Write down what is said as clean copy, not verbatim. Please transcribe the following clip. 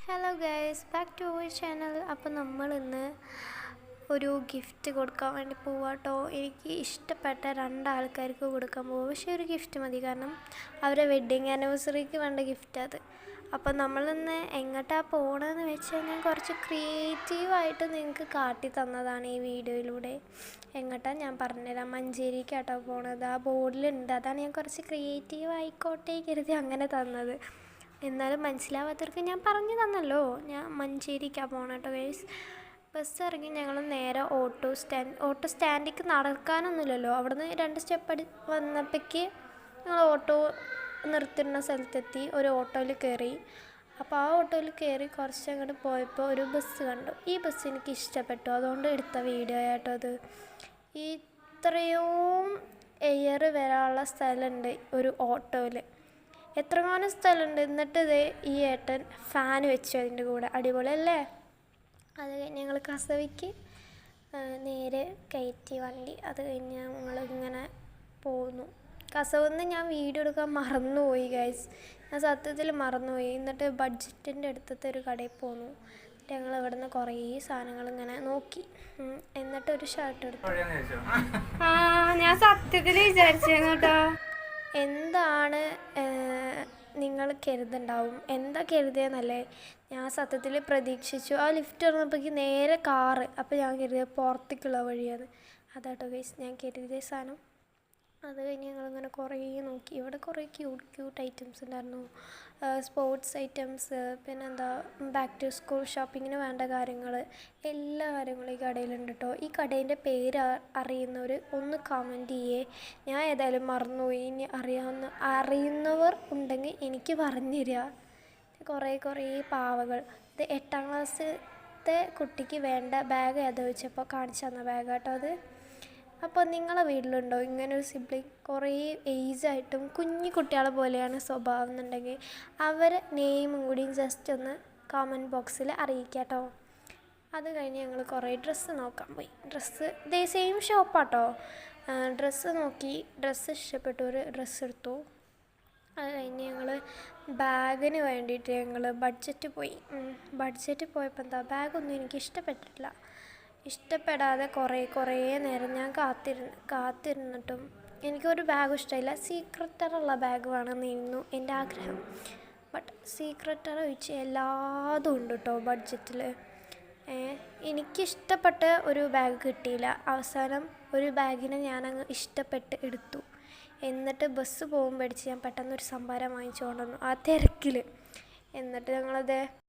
Hello guys, back to our channel. അപ്പോൾ നമ്മൾ ഇന്ന് ഒരു ഗിഫ്റ്റ് കൊടുക്കാൻ വേണ്ടി പോവാട്ടോ. എനിക്ക് ഇഷ്ടപ്പെട്ട രണ്ടാൾക്കാർക്ക് കൊടുക്കാൻ പോകും. പക്ഷേ ഒരു ഗിഫ്റ്റ് മതി, കാരണം അവരെ വെഡ്ഡിങ് ആനിവേഴ്സറിക്ക് വേണ്ട ഗിഫ്റ്റ് അത്. അപ്പോൾ നമ്മളിന്ന് എങ്ങോട്ടാണ് പോകണമെന്ന് വെച്ചാൽ ഞാൻ കുറച്ച് ക്രിയേറ്റീവായിട്ട് നിങ്ങൾക്ക് കാട്ടി തന്നതാണ് ഈ വീഡിയോയിലൂടെ. എങ്ങോട്ടാണ് ഞാൻ പറഞ്ഞുതരാം. മഞ്ചേരിക്കാട്ടോ പോണത്. ആ ബോർഡിലുണ്ട്. അതാണ് ഞാൻ കുറച്ച് ക്രിയേറ്റീവ് ആയിക്കോട്ടെ കരുതി അങ്ങനെ തന്നത്. എന്നാലും മനസ്സിലാവാത്തവർക്ക് ഞാൻ പറഞ്ഞു തന്നല്ലോ. ഞാൻ മഞ്ചേരിക്കാണ് പോകണം കേട്ടോ ഗൈസ്. ബസ് ഇറങ്ങി ഞങ്ങൾ നേരെ ഓട്ടോ സ്റ്റാൻഡിലേക്ക് നടക്കാനൊന്നുമില്ലല്ലോ. അവിടുന്ന് 2 സ്റ്റെപ്പ് വന്നപ്പോഴേക്ക് ഞങ്ങൾ ഓട്ടോ നിർത്തുന്ന സ്ഥലത്തെത്തി. ഒരു ഓട്ടോയിൽ കയറി. അപ്പോൾ ആ ഓട്ടോയിൽ കയറി കുറച്ച് അങ്ങോട്ട് പോയപ്പോൾ ഒരു ബസ് കണ്ടു. ഈ ബസ് എനിക്ക് ഇഷ്ടപ്പെട്ടു, അതുകൊണ്ട് എടുത്ത വീഡിയോ ആട്ടോ അത്. ഇത്രയും എയർ വരാനുള്ള സ്ഥലമുണ്ട് ഒരു ഓട്ടോയിൽ. എത്രങ്ങാനും സ്ഥലമുണ്ട്. എന്നിട്ട് ഈ ഏട്ടൻ ഫാൻ വെച്ചു അതിൻ്റെ കൂടെ. അടിപൊളിയല്ലേ? അത് കഴിഞ്ഞ് ഞങ്ങൾ കസവിക്ക് നേരെ കയറ്റി വണ്ടി. അത് കഴിഞ്ഞ് ഞങ്ങളിങ്ങനെ പോന്നു. കസവെന്ന് ഞാൻ വീഡിയോ എടുക്കാൻ മറന്നുപോയി ഗൈസ്. ഞാൻ സത്യത്തിൽ മറന്നുപോയി. എന്നിട്ട് ബഡ്ജറ്റിൻ്റെ അടുത്തത്തെ ഒരു കടയിൽ പോന്നു. ഞങ്ങൾ ഇവിടെ നിന്ന് കുറേ സാധനങ്ങൾ ഇങ്ങനെ നോക്കി. എന്നിട്ട് ഒരു ഷർട്ട് എടുത്തു. ഞാൻ സത്യത്തിൽ വിചാരിച്ചു കേട്ടോ. എന്താണ് നിങ്ങൾ കരുതുന്നുണ്ടാവും, എന്താ കരുതിയെന്നല്ലേ? ഞാൻ സത്യത്തിൽ പ്രതീക്ഷിച്ചു. ആ ലിഫ്റ്റ് തുറന്നപ്പോഴേക്ക് നേരെ കാറ്. അപ്പോൾ ഞാൻ കരുതിയത് പുറത്തേക്കുള്ള വഴിയാണ്. അതാട്ടോ ഗൈസ് ഞാൻ കരുതിയ സാധനം. അത് കഴിഞ്ഞ് ഞങ്ങളിങ്ങനെ കുറേ നോക്കി. ഇവിടെ കുറേ ക്യൂട്ട് ഐറ്റംസ് ഉണ്ടായിരുന്നു. സ്പോർട്സ് ഐറ്റംസ്, പിന്നെന്താ ബാക്ക് ടു സ്കൂൾ ഷോപ്പിങ്ങിന് വേണ്ട കാര്യങ്ങൾ, എല്ലാ കാര്യങ്ങളും ഈ കടയിലുണ്ട് കേട്ടോ. ഈ കടേൻ്റെ പേര് അറിയുന്നവർ ഒന്ന് കമൻറ്റ് ചെയ്യേ. ഞാൻ ഏതായാലും മറന്നുപോയി. ഇനി അറിയുന്നവർ ഉണ്ടെങ്കിൽ എനിക്ക് പറഞ്ഞു തരിക. കുറേ പാവകൾ. ഇത് 8ാം ക്ലാസ്സിലത്തെ കുട്ടിക്ക് വേണ്ട ബാഗ് ഏതാ ചോദിച്ചപ്പോൾ കാണിച്ചു തന്ന ബാഗ് കേട്ടോ അത്. അപ്പോൾ നിങ്ങളെ വീട്ടിലുണ്ടോ ഇങ്ങനൊരു സിബ്ലിങ്? കുറേ ഏജായിട്ടും കുഞ്ഞു കുട്ടികളെ പോലെയാണ് സ്വഭാവം എന്നുണ്ടെങ്കിൽ അവരെ നെയിമും കൂടിയും ജസ്റ്റ് ഒന്ന് കമൻറ്റ് ബോക്സിൽ അറിയിക്കാം കേട്ടോ. അത് കഴിഞ്ഞ് ഞങ്ങൾ കുറേ ഡ്രസ്സ് നോക്കാൻ പോയി. ഡ്രസ്സ് ഇതേ സെയിം ഷോപ്പാട്ടോ. ഡ്രസ്സ് നോക്കി. ഡ്രസ്സ് ഇഷ്ടപ്പെട്ടു. ഒരു ഡ്രസ്സ് എടുത്തു. അത് കഴിഞ്ഞ് ഞങ്ങൾ ബാഗിന് വേണ്ടിയിട്ട് ഞങ്ങൾ ബഡ്ജറ്റ് പോയപ്പോൾ എന്താ ബാഗൊന്നും എനിക്ക് ഇഷ്ടപ്പെട്ടിട്ടില്ല. ഇഷ്ടപ്പെടാതെ കുറേ നേരം ഞാൻ കാത്തിരുന്നിട്ടും എനിക്കൊരു ബാഗും ഇഷ്ടമില്ല. സീക്രട്ടറുള്ള ബാഗ് വേണമെന്നായിരുന്നു എൻ്റെ ആഗ്രഹം. ബട്ട് സീക്രട്ടർ ഒഴിച്ച് എല്ലാതും ഉണ്ട് കേട്ടോ ബഡ്ജറ്റിൽ. എനിക്കിഷ്ടപ്പെട്ട ഒരു ബാഗ് കിട്ടിയില്ല. അവസാനം ഒരു ബാഗിനെ ഞാനങ്ങ് ഇഷ്ടപ്പെട്ട് എടുത്തു. എന്നിട്ട് ബസ് പോകുമ്പോഴേച്ച് ഞാൻ പെട്ടെന്നൊരു സംഭാരം വാങ്ങിച്ചു കൊണ്ടുവന്നു ആ തിരക്കിൽ. എന്നിട്ട് ഞങ്ങളത്